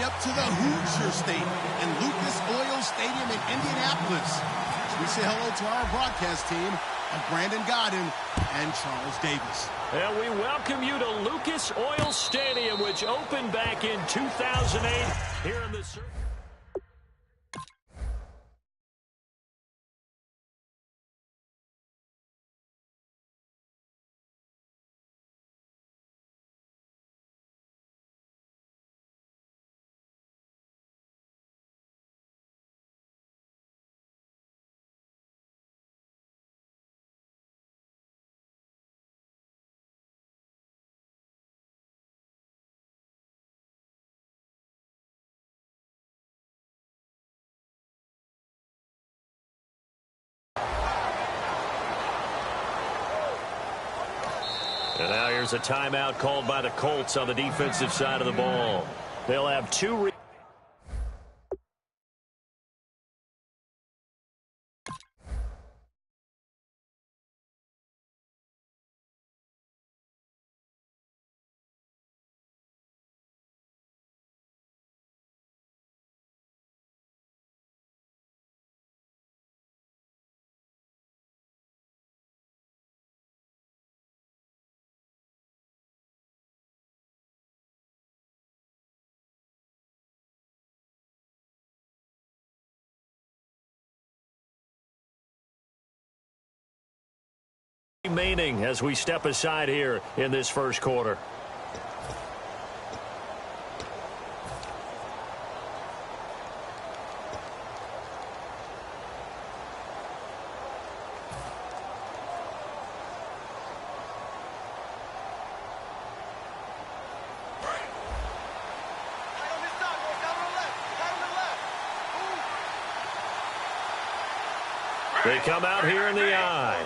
up to the Hoosier State and Lucas Oil Stadium in Indianapolis. As we say hello to our broadcast team of Brandon Godden and Charles Davis. And we welcome you to Lucas Oil Stadium, which opened back in 2008 here in the circuit. And now here's a timeout called by the Colts on the defensive side of the ball. They'll have two. Remaining as we step aside here in this first quarter. They come out here in the eye.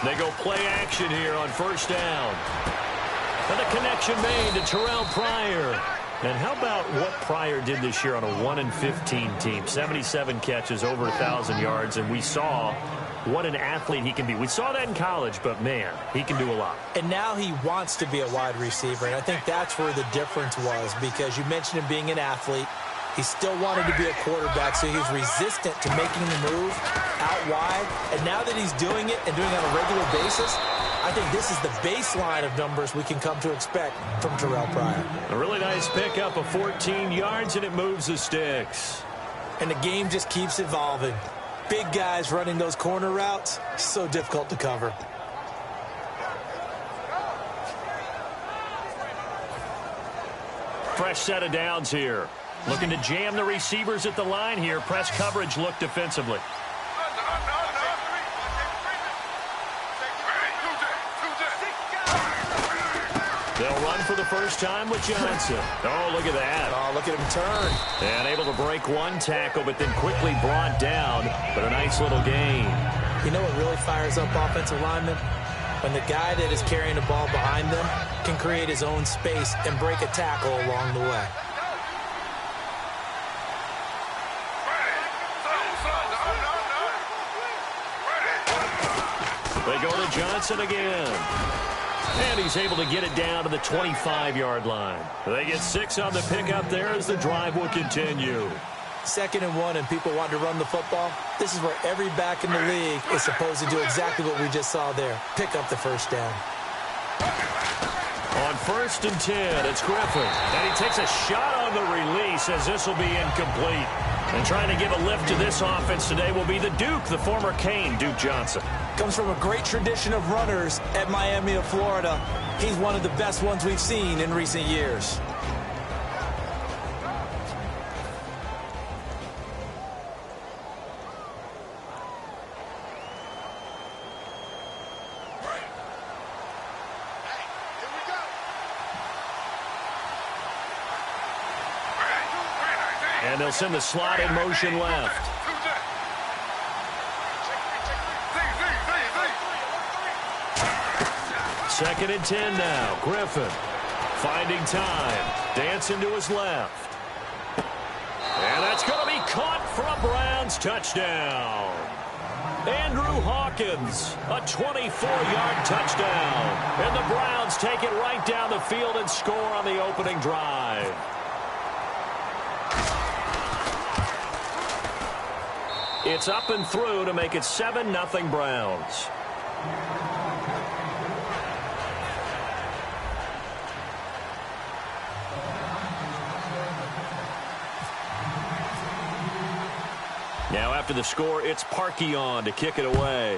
They go play action here on first down. And the connection made to Terrell Pryor. And how about what Pryor did this year on a 1-15 team? 77 catches, over 1,000 yards, and we saw what an athlete he can be. We saw that in college, but, man, he can do a lot. And now he wants to be a wide receiver, and I think that's where the difference was, because you mentioned him being an athlete. He still wanted to be a quarterback, so he was resistant to making the move out wide. And now that he's doing it and doing it on a regular basis, I think this is the baseline of numbers we can come to expect from Terrell Pryor. A really nice pickup of 14 yards, and it moves the sticks. And the game just keeps evolving. Big guys running those corner routes, so difficult to cover. Fresh set of downs here. Looking to jam the receivers at the line here. Press coverage look defensively. They'll run for the first time with Johnson. Oh, look at that. Oh, look at him turn. And able to break one tackle, but then quickly brought down. But a nice little gain. You know what really fires up offensive linemen? When the guy that is carrying the ball behind them can create his own space and break a tackle along the way. They go to Johnson again. And he's able to get it down to the 25-yard line. They get 6 on the pickup there as the drive will continue. 2nd and 1 and people want to run the football. This is where every back in the league is supposed to do exactly what we just saw there. Pick up the first down. On 1st and 10, it's Griffin. And he takes a shot on the release as this will be incomplete. And trying to give a lift to this offense today will be the Duke, the former Cane, Duke Johnson. Comes from a great tradition of runners at Miami of Florida. He's one of the best ones we've seen in recent years. And they'll send the slot in motion left. Second and 10 now. Griffin finding time. Dancing to his left. And that's going to be caught for a Browns touchdown. Andrew Hawkins, a 24-yard touchdown. And the Browns take it right down the field and score on the opening opening drive. It's up and through to make it 7-0 Browns. Now after the score, it's Parkey on to kick it away.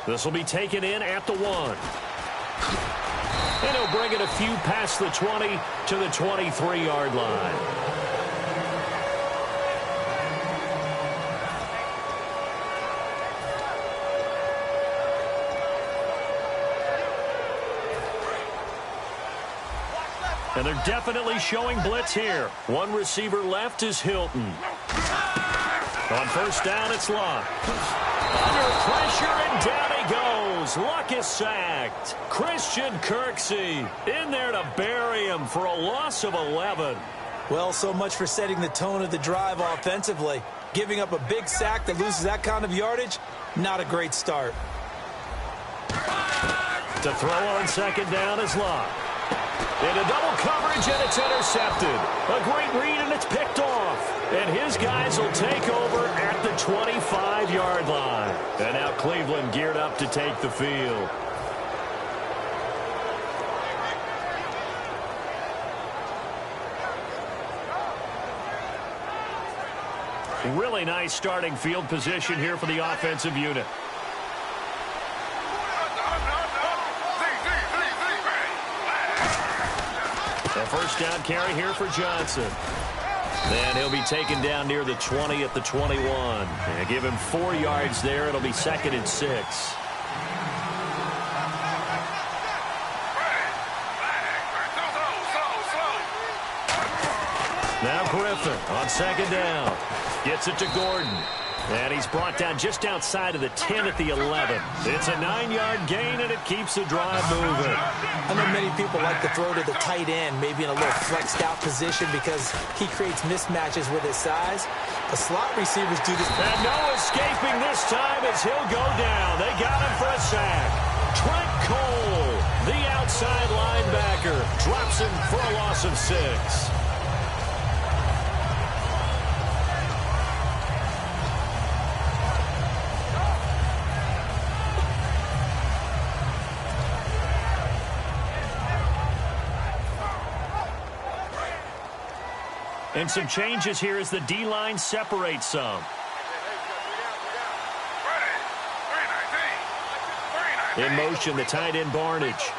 This will be taken in at the 1. And he'll bring it a few past the 20 to the 23-yard line. And they're definitely showing blitz here. One receiver left is Hilton. On first down, it's Luck. Under pressure, and down he goes. Luck is sacked. Christian Kirksey in there to bury him for a loss of 11. Well, so much for setting the tone of the drive offensively. Giving up a big sack that loses that kind of yardage, not a great start. To throw on second down is Luck. Into double coverage, and it's intercepted. A great read, and it's picked off. And his guys will take over at the 25-yard line. And now Cleveland geared up to take the field. Really nice starting field position here for the offensive unit. A first down carry here for Johnson. And he'll be taken down near the 20 at the 21. And give him 4 yards there. It'll be 2nd and 6. Now Griffin on second down. Gets it to Gordon. And he's brought down just outside of the 10 at the 11. It's a 9-yard gain, and it keeps the drive moving. I know many people like to throw to the tight end, maybe in a little flexed out position because he creates mismatches with his size. The slot receivers do this. And no escaping this time as he'll go down. They got him for a sack. Trent Cole, the outside linebacker, drops him for a loss of 6. And some changes here as the D-line separates some. In motion, the tight end Barnage.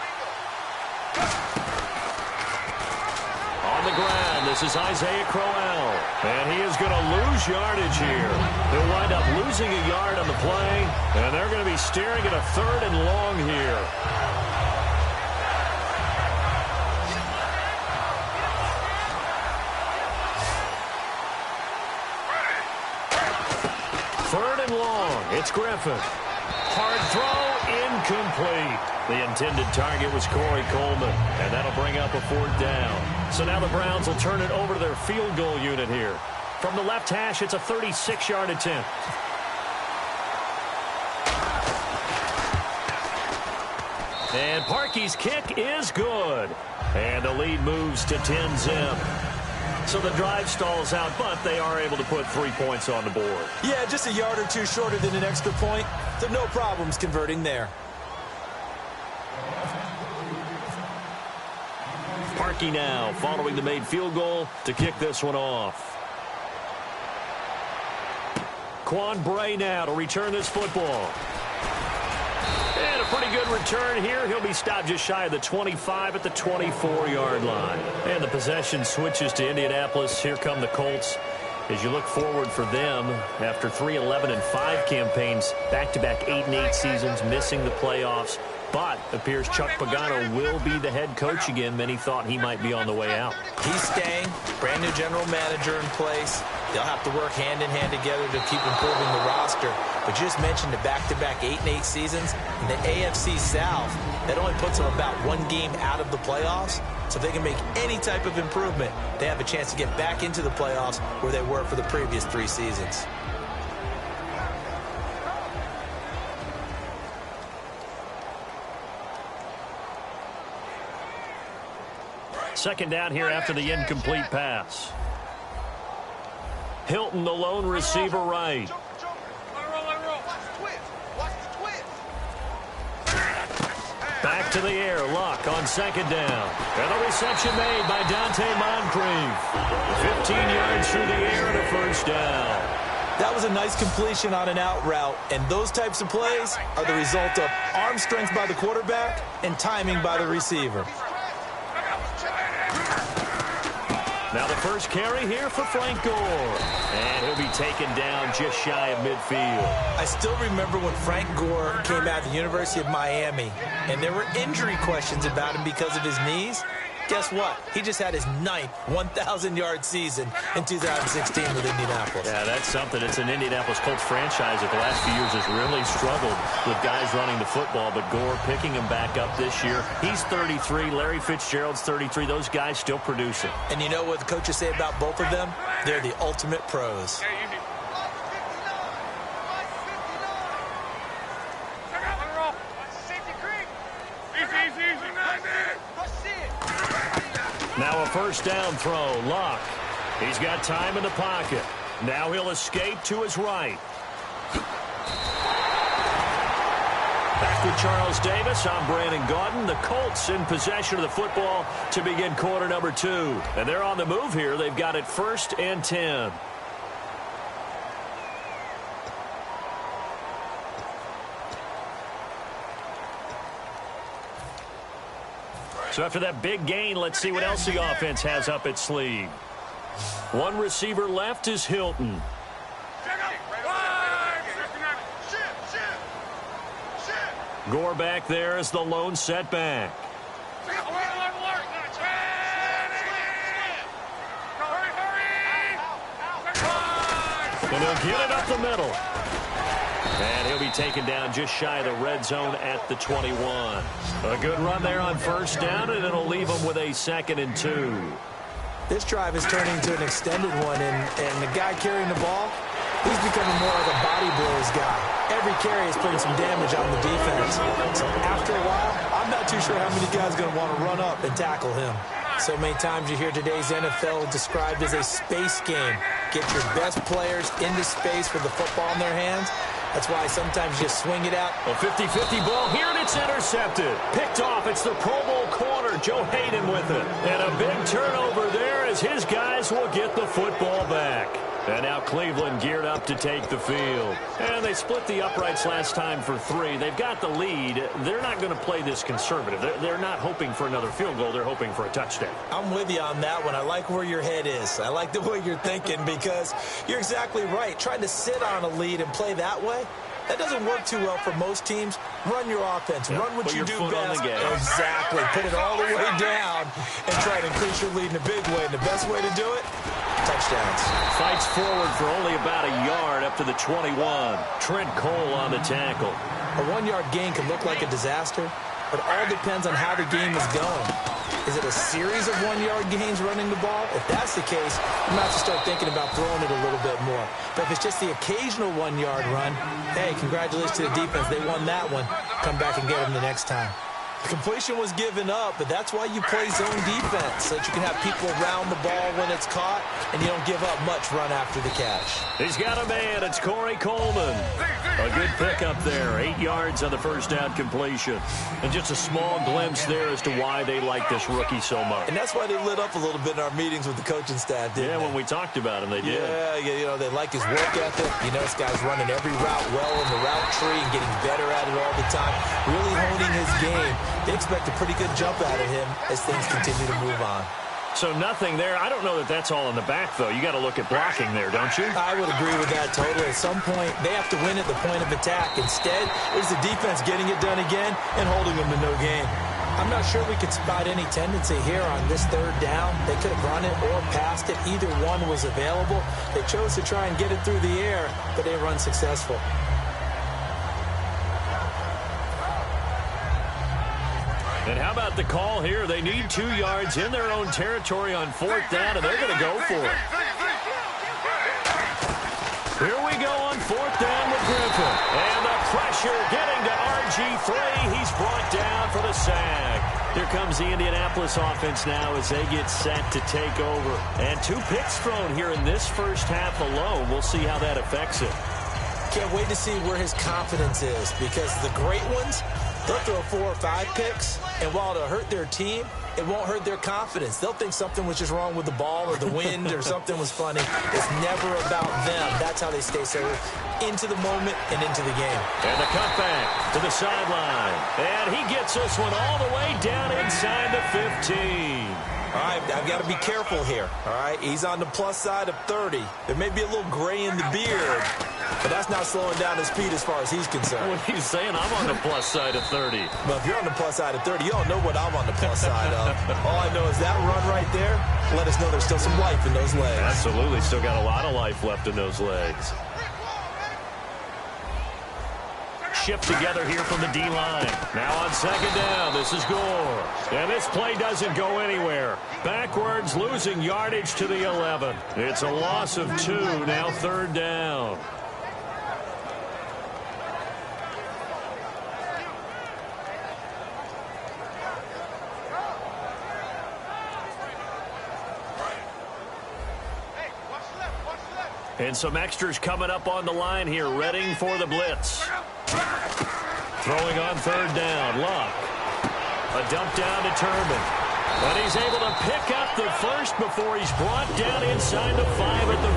On the ground, this is Isaiah Crowell. And he is going to lose yardage here. He'll wind up losing a yard on the play. And they're going to be staring at a 3rd and long here. It's Griffin. Hard throw, incomplete. The intended target was Corey Coleman, and that'll bring up a 4th down. So now the Browns will turn it over to their field goal unit here. From the left hash, it's a 36-yard attempt. And Parkey's kick is good. And the lead moves to 10-zip. So the drive stalls out, but they are able to put 3 points on the board. Yeah, just a yard or two shorter than an extra point, so no problems converting there. Parkey now following the made field goal to kick this one off. Quan Bray now to return this football. And a pretty good return here. He'll be stopped just shy of the 25 at the 24-yard line. And the possession switches to Indianapolis. Here come the Colts. As you look forward for them, after 3 11-5 campaigns, back-to-back 8-8 seasons, missing the playoffs. But appears Chuck Pagano will be the head coach again. Many thought he might be on the way out. He's staying. Brand new general manager in place. They'll have to work hand-in-hand together to keep improving the roster. But you just mentioned the back-to-back 8-8 seasons. In the AFC South, that only puts them about 1 game out of the playoffs. So if they can make any type of improvement, they have a chance to get back into the playoffs where they were for the previous 3 seasons. Second down here after the incomplete pass. Hilton, the lone receiver right. Back to the air. Luck on second down. And a reception made by Dante Moncrief. 15 yards through the air and a first down. That was a nice completion on an out route, and those types of plays are the result of arm strength by the quarterback and timing by the receiver. Now the first carry here for Frank Gore. And he'll be taken down just shy of midfield. I still remember when Frank Gore came out of the University of Miami, and there were injury questions about him because of his knees. Guess what? He just had his 9th 1,000-yard season in 2016 with Indianapolis. Yeah, that's something. It's an Indianapolis Colts franchise that the last few years has really struggled with guys running the football, but Gore picking him back up this year. He's 33. Larry Fitzgerald's 33. Those guys still producing. And you know what the coaches say about both of them? They're the ultimate pros. Now a first down throw. Luck. He's got time in the pocket. Now he'll escape to his right. Back with Charles Davis. I'm Brandon Gaudin. The Colts in possession of the football to begin quarter number 2. And they're on the move here. They've got it 1st and 10. So after that big gain, let's see what else the offense has up its sleeve. One receiver left is Hilton. Gore back there is the lone setback. And he'll get it up the middle. And he'll be taken down just shy of the red zone at the 21. A good run there on first down, and it'll leave them with a 2nd and 2. This drive is turning into an extended one, and the guy carrying the ball, he's becoming more like a body blows guy. Every carry is putting some damage on the defense. So after a while, I'm not too sure how many guys are going to want to run up and tackle him. So many times you hear today's NFL described as a space game. Get your best players into space with the football in their hands. That's why sometimes you just swing it out. A 50-50 ball here, and it's intercepted. Picked off. It's the Pro Bowl corner, Joe Hayden, with it. And a big turnover there as his guys will get the football back. And now Cleveland geared up to take the field. And they split the uprights last time for 3. They've got the lead. They're not going to play this conservative. They're not hoping for another field goal. They're hoping for a touchdown. I'm with you on that one. I like where your head is. I like the way you're thinking because you're exactly right. Trying to sit on a lead and play that way, that doesn't work too well for most teams. Run your offense. Run what you do best. Exactly. Put it all the way down and try to increase your lead in a big way. And the best way to do it, touchdowns. Fights forward for only about a yard up to the 21. Trent Cole on the tackle. A 1-yard gain can look like a disaster, but all depends on how the game is going. Is it a series of 1-yard gains running the ball? If that's the case, you might have to start thinking about throwing it a little bit more. But if it's just the occasional 1-yard run, hey, congratulations to the defense. They won that one. Come back and get them the next time. The completion was given up, but that's why you play zone defense, so that you can have people around the ball when it's caught, and you don't give up much run after the catch. He's got a man. It's Corey Coleman. A good pickup there. 8 yards on the first down completion. And just a small glimpse there as to why they like this rookie so much. And that's why they lit up a little bit in our meetings with the coaching staff, didn't they? When we talked about him, they did. Yeah, you know, they like his work ethic. You know, this guy's running every route well in the route tree and getting better at it all the time. Really honing his game. They expect a pretty good jump out of him as things continue to move on. So nothing there. I don't know that that's all in the back, though. You got to look at blocking there, don't you? I would agree with that totally. At some point, they have to win at the point of attack. Instead, it was the defense getting it done again and holding them to no gain. I'm not sure we could spot any tendency here on this 3rd down. They could have run it or passed it. Either one was available. They chose to try and get it through the air, but they were unsuccessful. And how about the call here? They need 2 yards in their own territory on 4th down, and they're going to go for it. Here we go on 4th down with Griffin. And the pressure getting to RG3. He's brought down for the sack. Here comes the Indianapolis offense now as they get set to take over. And 2 picks thrown here in this first half alone. We'll see how that affects him. Can't wait to see where his confidence is, because the great ones, they'll throw 4 or 5 picks, and while it'll hurt their team, it won't hurt their confidence. They'll think something was just wrong with the ball or the wind or something was funny. It's never about them. That's how they stay so into the moment and into the game. And the cutback to the sideline. And he gets this one all the way down inside the 15. All right, I've got to be careful here, all right? He's on the plus side of 30. There may be a little gray in the beard, but that's not slowing down his speed as far as he's concerned. What are you saying? I'm on the plus side of 30. Well, if you're on the plus side of 30, you don't know what I'm on the plus side of. All I know is that run right there let us know there's still some life in those legs. Absolutely. Still got a lot of life left in those legs. Shift together here from the D-line. Now on second down, this is Gore. And this play doesn't go anywhere. Backwards, losing yardage to the 11. It's a loss of 2, now 3rd down. And some extras coming up on the line here, readying for the blitz. Throwing on 3rd down, Luck. A dump down to Turbin. But he's able to pick up the first before he's brought down inside the 5 at the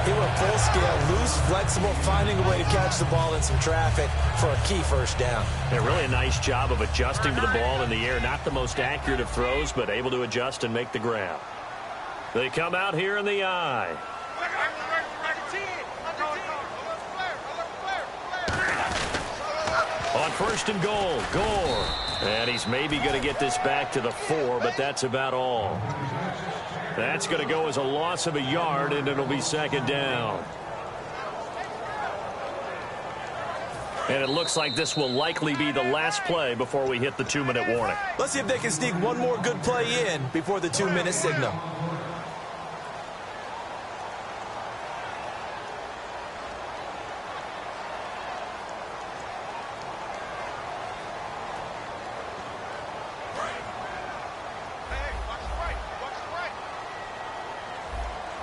4. He went full scale, loose, flexible, finding a way to catch the ball in some traffic for a key first down. Yeah, really a nice job of adjusting to the ball in the air. Not the most accurate of throws, but able to adjust and make the grab. They come out here in the eye. On 1st and goal, Gore. And he's maybe going to get this back to the 4, but that's about all. That's going to go as a loss of a yard, and it'll be 2nd down. And it looks like this will likely be the last play before we hit the 2-minute warning. Let's see if they can sneak one more good play in before the 2-minute signal.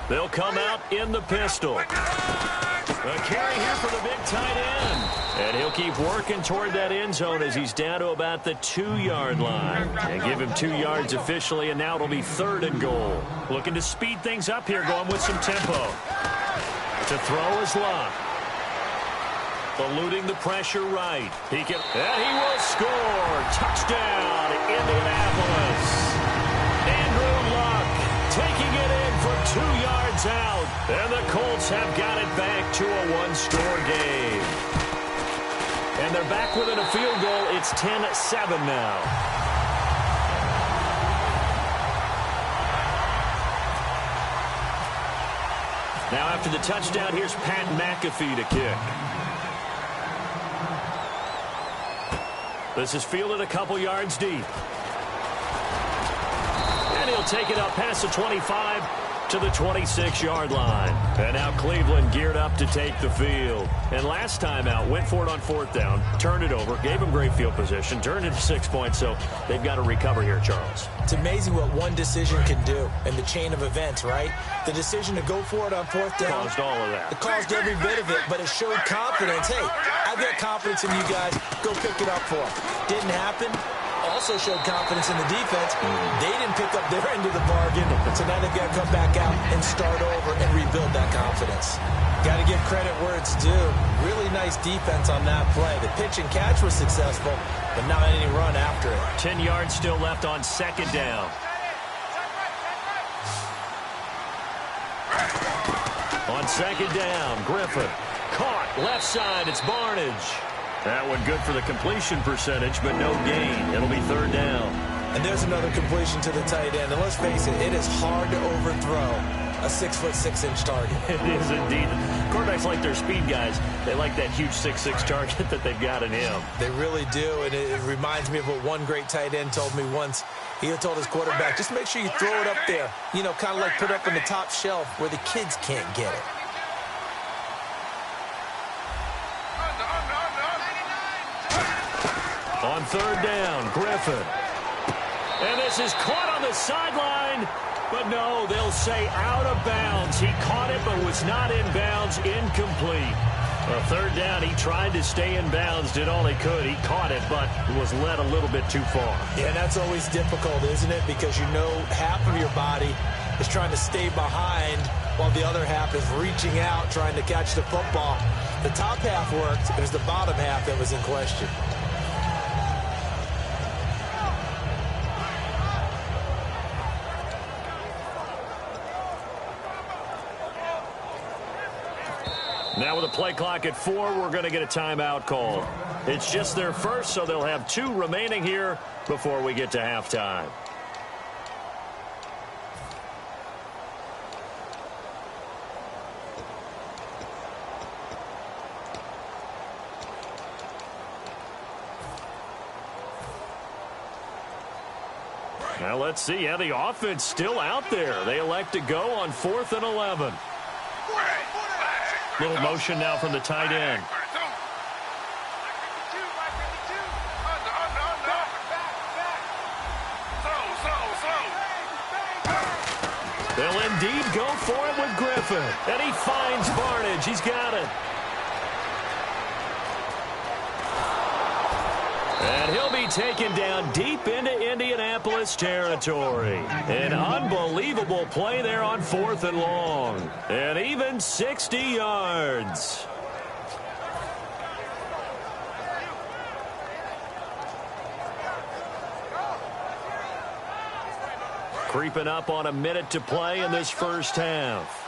They'll come out in the pistol. A carry here for the big tight end. And he'll keep working toward that end zone as he's down to about the 2-yard line. And give him 2 yards officially, and now it'll be 3rd and goal. Looking to speed things up here, going with some tempo. To throw is Luck. Eluding the pressure right. He can, and he will score. Touchdown, Indianapolis. Andrew Luck taking it in for 2 yards out. And the Colts have got it back to a 1-score game. And they're back within a field goal. It's 10-7 now. Now after the touchdown, here's Pat McAfee to kick. This is fielded a couple yards deep. And he'll take it up past the 25 to the 26-yard line. And now Cleveland geared up to take the field. And last time out, went for it on 4th down, turned it over, gave him great field position, turned it to 6 points, so they've got to recover here, Charles. It's amazing what one decision can do in the chain of events, right? The decision to go for it on 4th down. Caused all of that. It caused every bit of it, but it showed confidence. Hey, I've got confidence in you guys. Go pick it up for them. Didn't happen. Also showed confidence in the defense. They didn't pick up their end of the bargain, so now they've got to come back out and start over and rebuild that confidence. Got to give credit where it's due. Really nice defense on that play. The pitch and catch was successful, but not any run after it. 10 yards still left on 2nd down. On 2nd down, Griffin caught left side. It's Barnage. That one good for the completion percentage, but no gain. It'll be 3rd down. And there's another completion to the tight end. And let's face it, it is hard to overthrow a 6'6" target. It is indeed. Quarterbacks like their speed guys. They like that huge 6'6" target that they've got in him. They really do, and it reminds me of what one great tight end told me once. He told his quarterback, just make sure you throw it up there. You know, kind of like put it up on the top shelf where the kids can't get it. On third down, Griffin. And this is caught on the sideline. But no, they'll say out of bounds. He caught it but was not in bounds. Incomplete. Well, third down, he tried to stay in bounds, did all he could. He caught it, but was led a little bit too far. Yeah, that's always difficult, isn't it? Because you know half of your body is trying to stay behind while the other half is reaching out, trying to catch the football. The top half worked. It was the bottom half that was in question. Now with a play clock at 4, we're going to get a timeout called. It's just their first, so they'll have 2 remaining here before we get to halftime. Now let's see. Yeah, the offense still out there. They elect to go on 4th and 11. Little motion now from the tight end. They'll indeed go for it with Griffin. And he finds Barnage. He's got it. And he'll be taken down deep into Indianapolis territory. An unbelievable play there on 4th and long. And even 60 yards. Creeping up on a minute to play in this first half.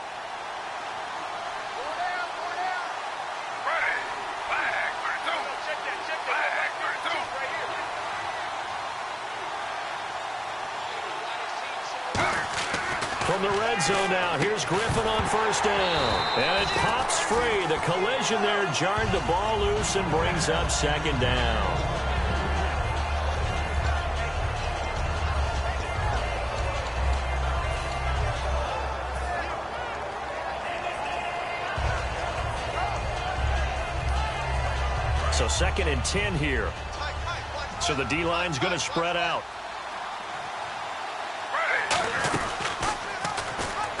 From the red zone now, here's Griffin on first down. And it pops free. The collision there jarred the ball loose and brings up second down. So 2nd and 10 here. So the D-line's going to spread out.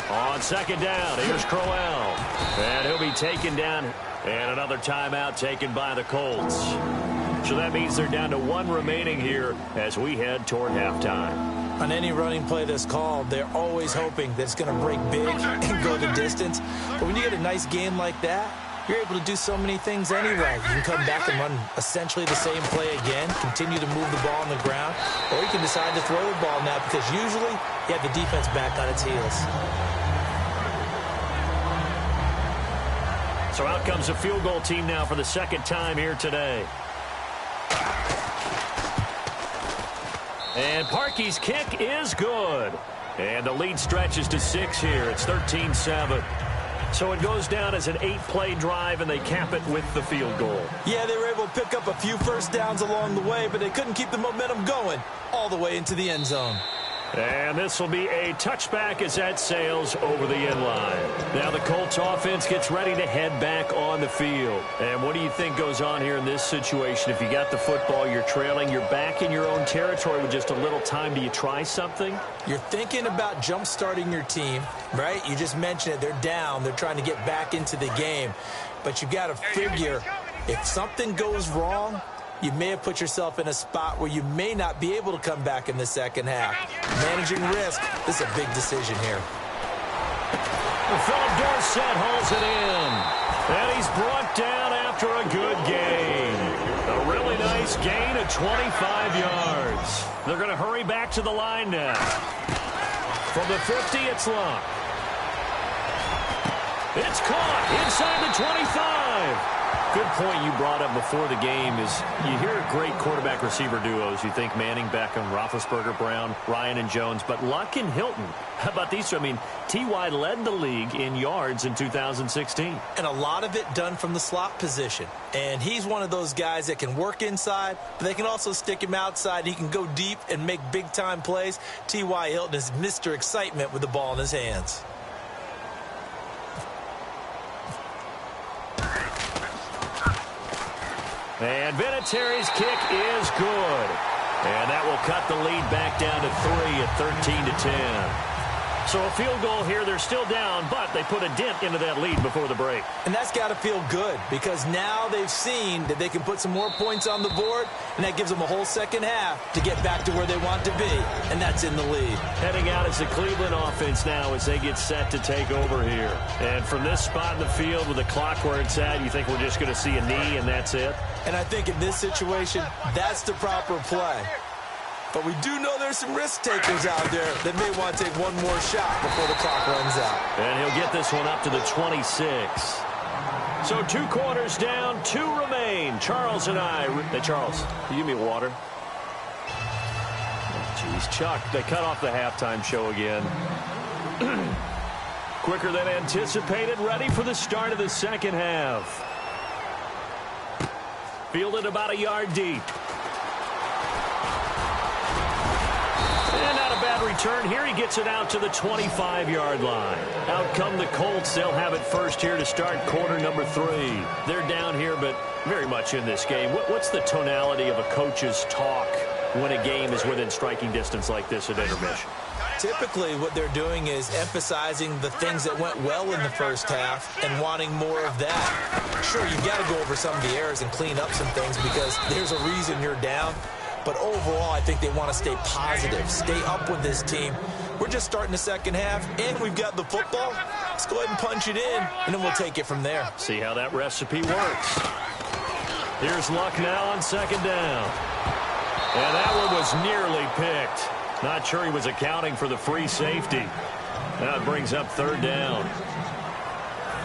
On 2nd down, here's Crowell. And he'll be taken down. And another timeout taken by the Colts. So that means they're down to 1 remaining here as we head toward halftime. On any running play that's called, they're always hoping that it's going to break big and go the distance. But when you get a nice game like that, you're able to do so many things anyway. You can come back and run essentially the same play again, continue to move the ball on the ground, or you can decide to throw the ball now because usually you have the defense back on its heels. So out comes a field goal team now for the 2nd time here today. And Parkey's kick is good. And the lead stretches to 6 here. It's 13-7. So it goes down as an 8-play drive, and they cap it with the field goal. Yeah, they were able to pick up a few first downs along the way, but they couldn't keep the momentum going all the way into the end zone. And this will be a touchback as that sails over the end line. Now the Colts offense gets ready to head back on the field. And what do you think goes on here in this situation? If you got the football, you're trailing, you're back in your own territory with just a little time. Do you try something? You're thinking about jump-starting your team, right? You just mentioned it. They're down. They're trying to get back into the game. But you got to figure if something goes wrong, you may have put yourself in a spot where you may not be able to come back in the second half. Managing risk, this is a big decision here. Philip Dorsett hauls it in. And he's brought down after a good gain. A really nice gain of 25 yards. They're going to hurry back to the line now. From the 50, it's Luck. It's caught inside the 25. Good point you brought up before the game is you hear great quarterback-receiver duos. You think Manning, Beckham, Roethlisberger, Brown, Ryan, and Jones. But Luck and Hilton, how about these two? I mean, T.Y. led the league in yards in 2016. And a lot of it done from the slot position. And he's one of those guys that can work inside, but they can also stick him outside. He can go deep and make big-time plays. T.Y. Hilton is Mr. Excitement with the ball in his hands. And Vinatieri's kick is good. And that will cut the lead back down to 3 at 13-10. So a field goal here. They're still down, but they put a dent into that lead before the break. And that's got to feel good because now they've seen that they can put some more points on the board, and that gives them a whole second half to get back to where they want to be, and that's in the lead. Heading out is the Cleveland offense now as they get set to take over here. And from this spot in the field with the clock where it's at, you think we're just going to see a knee and that's it? And I think in this situation, that's the proper play. But we do know there's some risk takers out there that may want to take one more shot before the clock runs out. And he'll get this one up to the 26. So 2 quarters down, 2 remain. Charles and I. Hey, Charles, can you give me water? Jeez, Chuck, they cut off the halftime show again. Quicker than anticipated, ready for the start of the second half. Fielded about a yard deep. And not a bad return here. He gets it out to the 25-yard line. Out come the Colts. They'll have it first here to start quarter number 3. They're down here, but very much in this game. What's the tonality of a coach's talk when a game is within striking distance like this at intermission? Typically, what they're doing is emphasizing the things that went well in the first half and wanting more of that. Sure, you've got to go over some of the errors and clean up some things because there's a reason you're down. But overall, I think they want to stay positive, stay up with this team. We're just starting the second half, and we've got the football. Let's go ahead and punch it in, and then we'll take it from there. See how that recipe works. Here's Luck now on second down. And that one was nearly picked. Not sure he was accounting for the free safety. Now it brings up third down.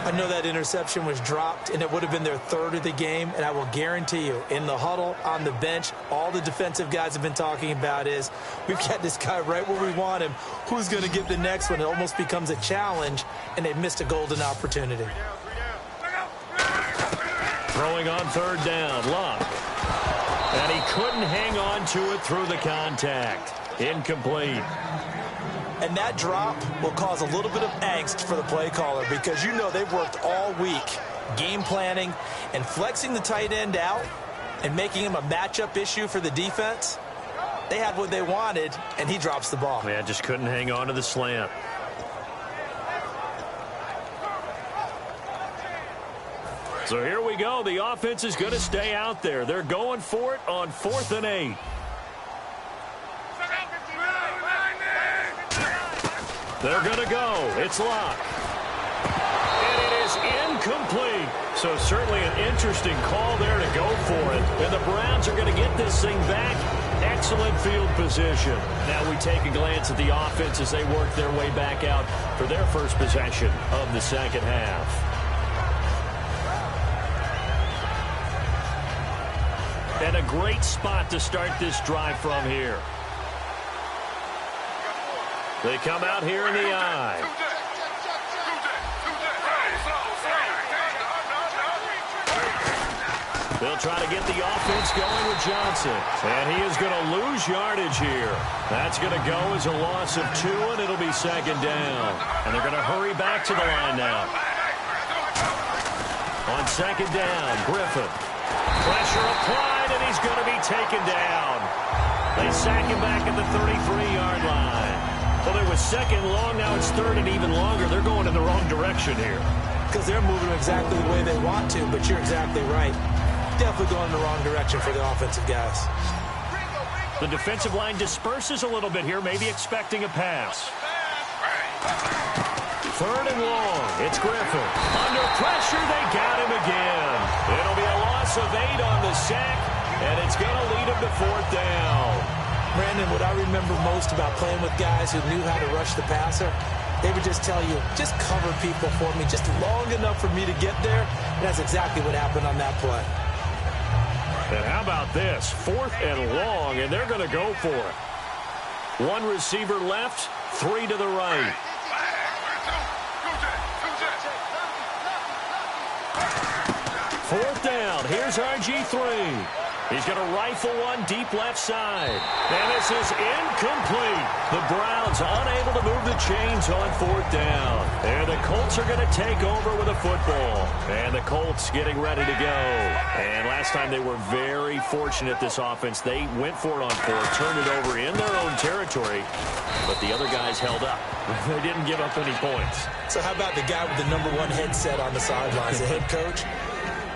I know that interception was dropped, and it would have been their third of the game, and I will guarantee you, in the huddle, on the bench, all the defensive guys have been talking about is, we've got this guy right where we want him. Who's going to get the next one? It almost becomes a challenge, and they've missed a golden opportunity. Throwing on third down, Luck. And he couldn't hang on to it through the contact. Incomplete. And that drop will cause a little bit of angst for the play caller because you know they've worked all week game planning and flexing the tight end out and making him a matchup issue for the defense. They had what they wanted, and he drops the ball. Yeah, just couldn't hang on to the slant. So here we go. The offense is going to stay out there. They're going for it on 4th and 8. They're going to go. It's Luck. And it is incomplete. So certainly an interesting call there to go for it. And the Browns are going to get this thing back. Excellent field position. Now we take a glance at the offense as they work their way back out for their first possession of the second half. And a great spot to start this drive from here. They come out here in the eye. They'll try to get the offense going with Johnson. And he is going to lose yardage here. That's going to go as a loss of 2, and it'll be second down. And they're going to hurry back to the line now. On second down, Griffin. Pressure applied, and he's going to be taken down. They sack him back at the 33-yard line. Well, it was second long, now it's third and even longer. They're going in the wrong direction here. Because they're moving exactly the way they want to, but you're exactly right. Definitely going in the wrong direction for the offensive guys. The defensive line disperses a little bit here, maybe expecting a pass. Third and long, it's Griffin. Under pressure, they got him again. It'll be a loss of 8 on the sack, and it's going to lead him to 4th down. Brandon, what I remember most about playing with guys who knew how to rush the passer, they would just tell you, just cover people for me just long enough for me to get there. And that's exactly what happened on that play. And how about this? 4th and long, and they're going to go for it. 1 receiver left, 3 to the right. Fourth down. Here's RG3. He's going to rifle one deep left side. And this is incomplete. The Browns unable to move the chains on 4th down. And the Colts are going to take over with a football. And the Colts getting ready to go. And last time they were very fortunate, this offense. They went for it on 4th, turned it over in their own territory. But the other guys held up. They didn't give up any points. So how about the guy with the #1 headset on the sidelines, the head coach?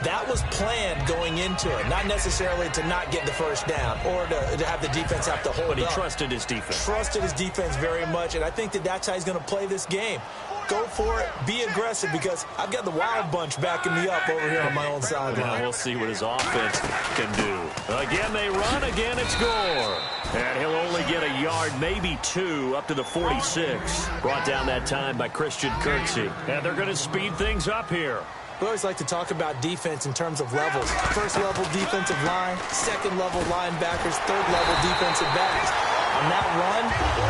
That was planned going into it, not necessarily to not get the first down or to have the defense have to hold up. But he trusted his defense. Trusted his defense very much, and I think that's how he's going to play this game. Go for it, be aggressive, because I've got the Wild Bunch backing me up over here on my own sideline. Now we'll see what his offense can do. Again, they run. Again, it's Gore. And he'll only get a yard, maybe 2, up to the 46. Brought down that time by Christian Kirksey. And they're going to speed things up here. We always like to talk about defense in terms of levels. First-level defensive line, second-level linebackers, third-level defensive backs. On that run,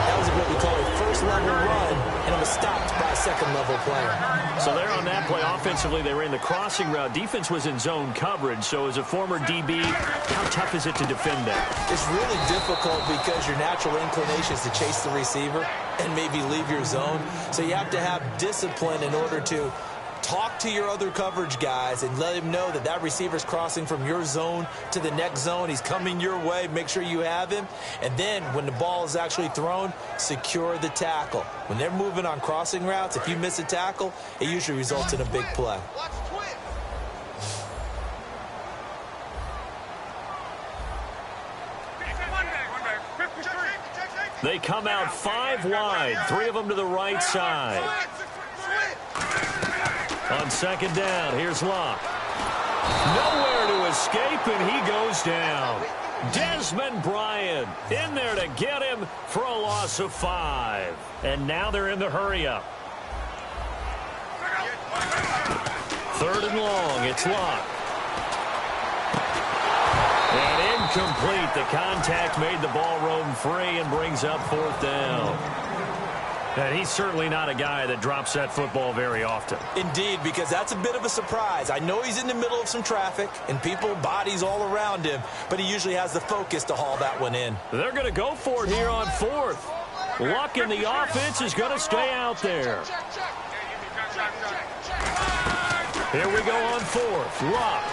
that was what we call a first-level run, and it was stopped by a second-level player. So there on that play, offensively, they ran the crossing route. Defense was in zone coverage. So as a former DB, how tough is it to defend that? It's really difficult because your natural inclination is to chase the receiver and maybe leave your zone. So you have to have discipline in order to talk to your other coverage guys and let him know that that receiver's crossing from your zone to the next zone. He's coming your way. Make sure you have him. And then when the ball is actually thrown, secure the tackle. When they're moving on crossing routes, if you miss a tackle, it usually results in a big play. They come out 5 wide, 3 of them to the right side. On 2nd down, here's Locke. Nowhere to escape, and he goes down. Desmond Bryant in there to get him for a loss of 5. And now they're in the hurry-up. 3rd and long, it's Locke. And incomplete. The contact made the ball roam free and brings up 4th down. And he's certainly not a guy that drops that football very often. Indeed, because that's a bit of a surprise. I know he's in the middle of some traffic and people, bodies all around him, but he usually has the focus to haul that one in. They're going to go for it here on 4th. Luck in the offense is going to stay out there. Here we go on 4th. Luck.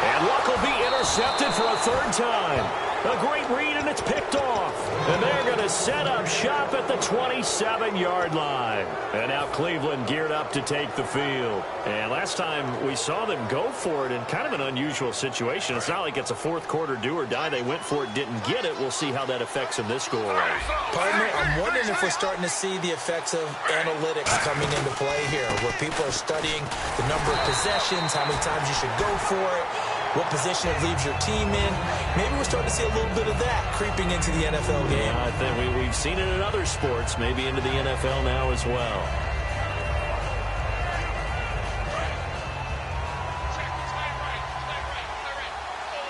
And Luck will be intercepted for a 3rd time. A great read, and it's picked off. And they're going to set up shop at the 27-yard line. And now Cleveland geared up to take the field. And last time we saw them go for it in kind of an unusual situation. It's not like it's a 4th quarter do or die. They went for it, didn't get it. We'll see how that affects them this go-around. Partner, I'm wondering if we're starting to see the effects of analytics coming into play here, where people are studying the number of possessions, how many times you should go for it, what position it leaves your team in. Maybe we're starting to see a little bit of that creeping into the NFL game. Yeah, I think we've seen it in other sports, maybe into the NFL now as well.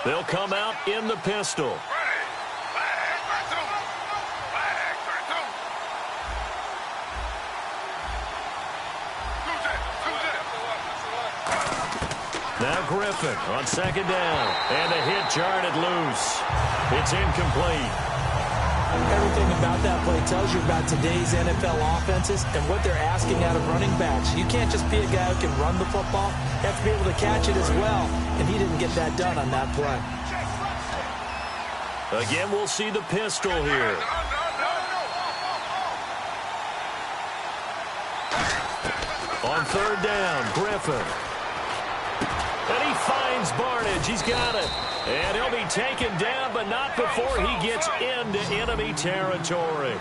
They'll come out in the pistol. Now Griffin on 2nd down. And the hit jarred it loose. It's incomplete. Everything about that play tells you about today's NFL offenses and what they're asking out of running backs. You can't just be a guy who can run the football. You have to be able to catch it as well. And he didn't get that done on that play. Again, we'll see the pistol here. On 3rd down, Griffin. And he finds Barnage. He's got it. And he'll be taken down, but not before he gets into enemy territory.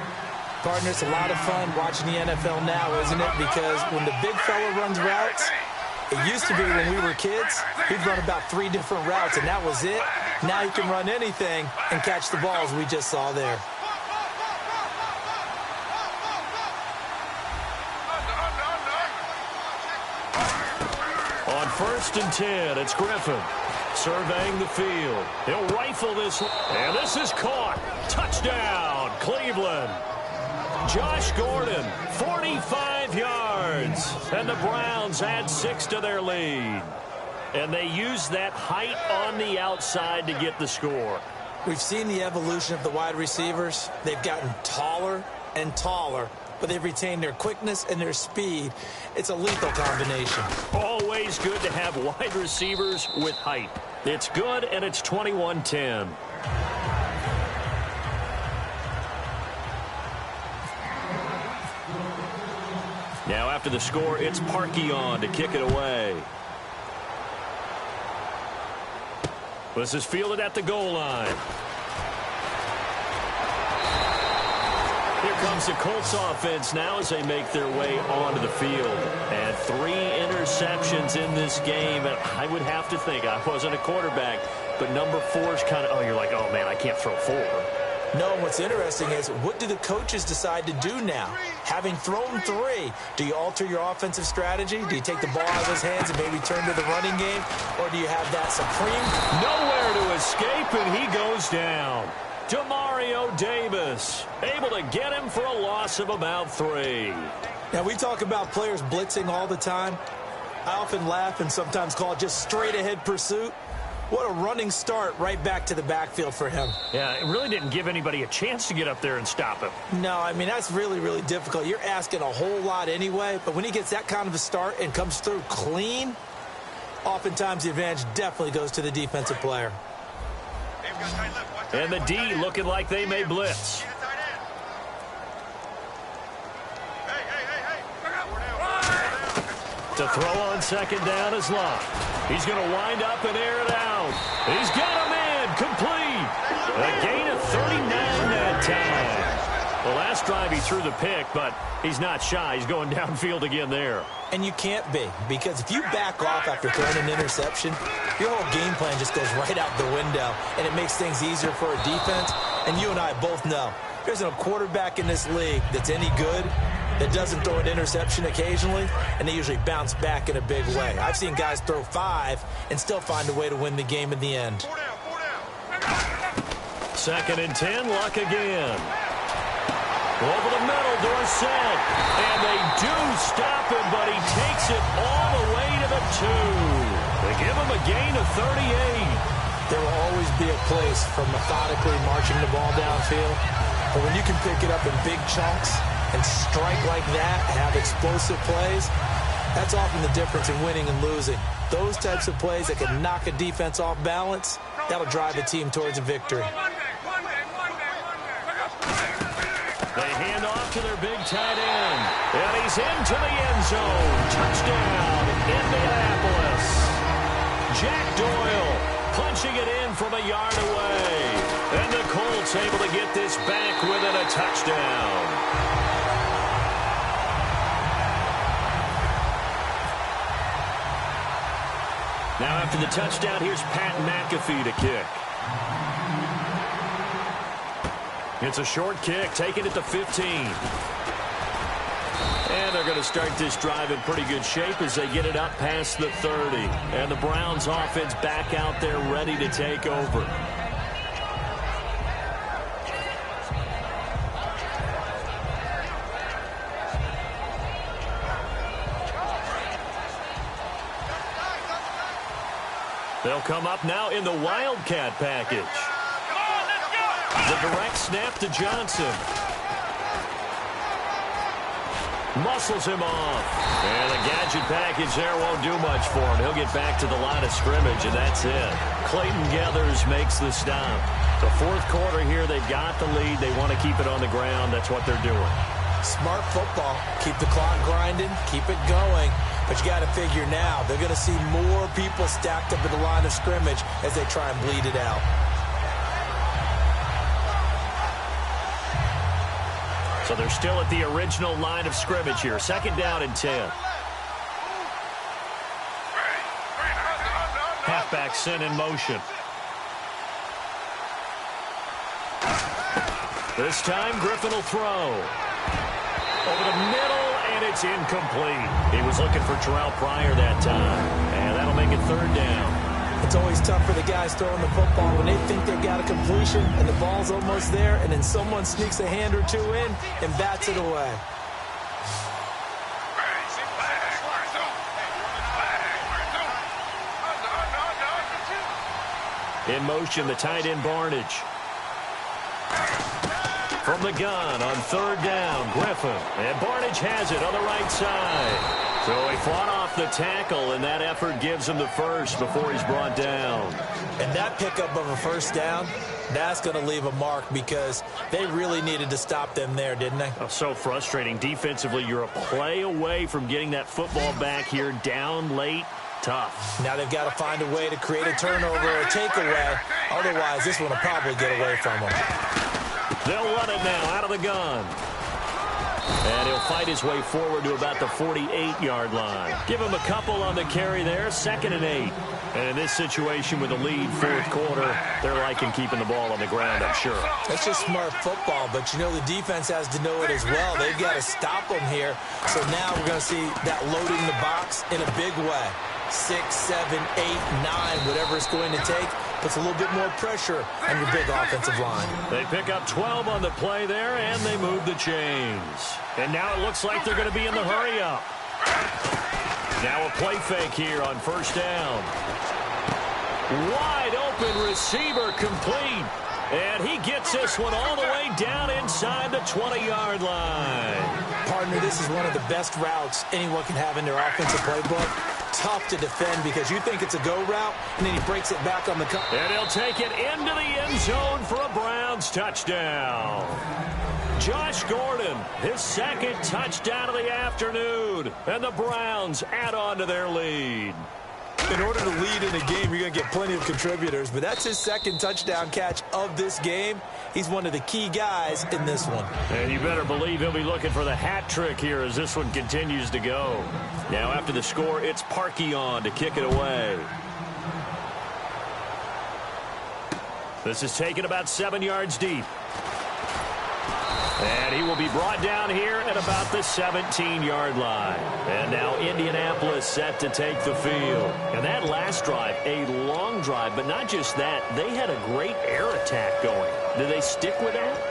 Partner, it's a lot of fun watching the NFL now, isn't it? Because when the big fella runs routes, it used to be when we were kids, he'd run about 3 different routes, and that was it. Now he can run anything and catch the balls we just saw there. On 1st and 10, it's Griffin surveying the field. He'll rifle this, and this is caught. Touchdown, Cleveland. Josh Gordon, 45 yards, and the Browns add 6 to their lead. And they use that height on the outside to get the score. We've seen the evolution of the wide receivers. They've gotten taller and taller, but they've retained their quickness and their speed. It's a lethal combination. Always good to have wide receivers with height. It's good, and it's 21-10. Now after the score, it's Parkey on to kick it away. This is fielded at the goal line. Here comes the Colts offense now as they make their way onto the field. And 3 interceptions in this game. And I would have to think, I wasn't a quarterback, but number 4 is kind of, oh, you're like, oh, man, I can't throw 4. No, what's interesting is, what do the coaches decide to do now? Having thrown 3, do you alter your offensive strategy? Do you take the ball out of his hands and maybe turn to the running game? Or do you have that supreme? Nowhere to escape, and he goes down. Demario Davis, able to get him for a loss of about 3. Now, we talk about players blitzing all the time. I often laugh and sometimes call it just straight-ahead pursuit. What a running start right back to the backfield for him. Yeah, it really didn't give anybody a chance to get up there and stop him. No, I mean, that's really, really difficult. You're asking a whole lot anyway, but when he gets that kind of a start and comes through clean, oftentimes the advantage definitely goes to the defensive player. And the D looking like they may blitz. To throw on second down is Love. He's going to wind up and air it out. He's got a man complete. A gain of 39 that time. The last drive he threw the pick, but he's not shy. He's going downfield again there. And you can't be, because if you back off after throwing an interception, your whole game plan just goes right out the window, and it makes things easier for a defense. And you and I both know there's no quarterback in this league that's any good that doesn't throw an interception occasionally, and they usually bounce back in a big way. I've seen guys throw 5 and still find a way to win the game in the end. 2nd and 10, Luck again. Over the middle, Dorsett. And they do stop him, but he takes it all the way to the 2. They give him a gain of 38. There will always be a place for methodically marching the ball downfield. But when you can pick it up in big chunks and strike like that, have explosive plays, that's often the difference in winning and losing. Those types of plays that can knock a defense off balance, that'll drive a team towards a victory. They hand off to their big tight end. And he's into the end zone. Touchdown, Indianapolis. Jack Doyle punching it in from a yard away. And the Colts able to get this back within a touchdown. Now after the touchdown, here's Pat McAfee to kick. It's a short kick, taken at the 15. And they're going to start this drive in pretty good shape as they get it up past the 30. And the Browns offense back out there ready to take over. They'll come up now in the Wildcat package. The direct snap to Johnson. Muscles him off. And the gadget package there won't do much for him. He'll get back to the line of scrimmage, and that's it. Clayton Geathers makes the stop. The 4th quarter here, they've got the lead. They want to keep it on the ground. That's what they're doing. Smart football. Keep the clock grinding. Keep it going. But you got to figure now, they're going to see more people stacked up at the line of scrimmage as they try and bleed it out. So they're still at the original line of scrimmage here. 2nd down and 10. Halfback sent in motion. This time, Griffin will throw. Over the middle, and it's incomplete. He was looking for Terrell Pryor that time. And that'll make it 3rd down. It's always tough for the guys throwing the football when they think they've got a completion and the ball's almost there, and then someone sneaks a hand or 2 in and bats it away. In motion, the tight end, Barnage. From the gun on third down, Griffin. And Barnage has it on the right side. So he fought off the tackle, and that effort gives him the first before he's brought down. And that pickup of a first down, that's going to leave a mark because they really needed to stop them there, didn't they? Oh, so frustrating. Defensively, you're a play away from getting that football back here down late. Tough. Now they've got to find a way to create a turnover or a takeaway. Otherwise, this one will probably get away from them. They'll run it now out of the gun. And he'll fight his way forward to about the 48-yard line. Give him a couple on the carry there, 2nd and 8. And in this situation with a lead, fourth quarter, they're liking keeping the ball on the ground, I'm sure. That's just smart football, but you know the defense has to know it as well. They've got to stop them here. So now we're going to see that loading the box in a big way. 6, 7, 8, 9, whatever it's going to take. Puts a little bit more pressure on your big offensive line. They pick up 12 on the play there, and they move the chains. And now it looks like they're going to be in the hurry-up. Now a play fake here on first down. Wide open receiver complete. And he gets this one all the way down inside the 20-yard line. Partner, this is one of the best routes anyone can have in their offensive playbook. Tough to defend because you think it's a go route, and then he breaks it back on the cut. And he'll take it into the end zone for a Browns touchdown. Josh Gordon, his 2nd touchdown of the afternoon. And the Browns add on to their lead. In order to lead in a game, you're going to get plenty of contributors, but that's his 2nd touchdown catch of this game. He's one of the key guys in this one. And you better believe he'll be looking for the hat trick here as this one continues to go. Now after the score, it's Parkey on to kick it away. This is taken about 7 yards deep. And he will be brought down here at about the 17-yard line. And now Indianapolis set to take the field. And that last drive, a long drive, but not just that. They had a great air attack going. Do they stick with that?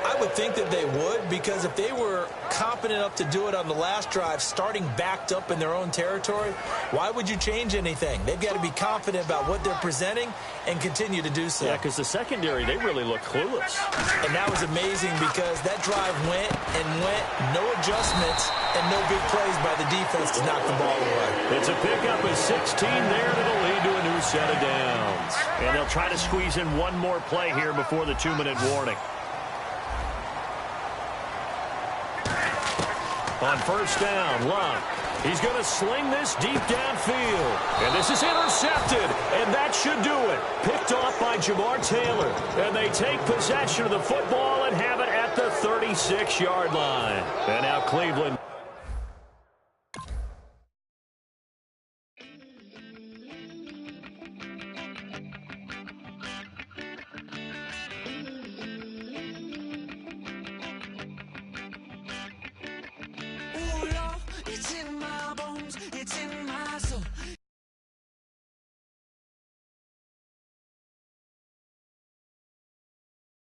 I would think that they would, because if they were competent enough to do it on the last drive, starting backed up in their own territory, why would you change anything? They've got to be confident about what they're presenting and continue to do so. Yeah, because the secondary, they really look clueless. And that was amazing because that drive went and went, no adjustments, and no big plays by the defense to knock the ball away. It's a pickup of 16 there that'll lead to a new set of downs. And they'll try to squeeze in one more play here before the 2-minute warning. On first down, Love. He's going to sling this deep downfield. And this is intercepted. And that should do it. Picked off by Jamar Taylor. And they take possession of the football and have it at the 36-yard line. And now Cleveland